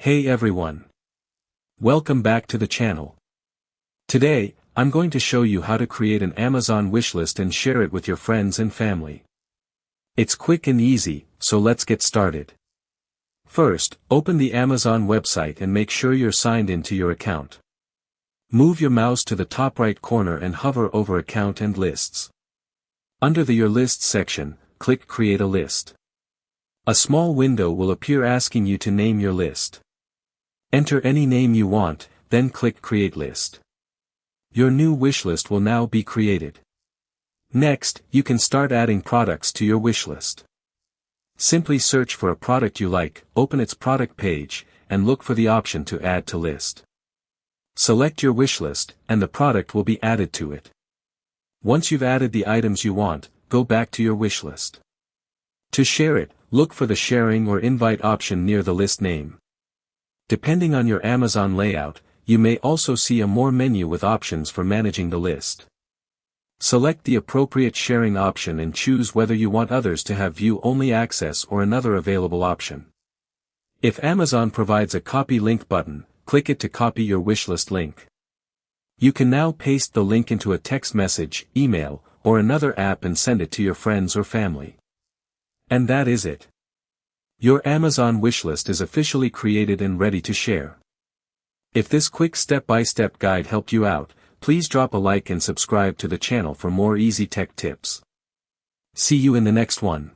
Hey everyone. Welcome back to the channel. Today, I'm going to show you how to create an Amazon wishlist and share it with your friends and family. It's quick and easy, so let's get started. First, open the Amazon website and make sure you're signed into your account. Move your mouse to the top right corner and hover over Account and Lists. Under the Your List section, click Create a List. A small window will appear asking you to name your list. Enter any name you want, then click Create List. Your new wishlist will now be created. Next, you can start adding products to your wishlist. Simply search for a product you like, open its product page, and look for the option to Add to List. Select your wishlist, and the product will be added to it. Once you've added the items you want, go back to your wishlist. To share it, look for the sharing or invite option near the list name. Depending on your Amazon layout, you may also see a More menu with options for managing the list. Select the appropriate sharing option and choose whether you want others to have view-only access or another available option. If Amazon provides a copy link button, click it to copy your wishlist link. You can now paste the link into a text message, email, or another app and send it to your friends or family. And that is it. Your Amazon wishlist is officially created and ready to share. If this quick step-by-step guide helped you out, please drop a like and subscribe to the channel for more easy tech tips. See you in the next one.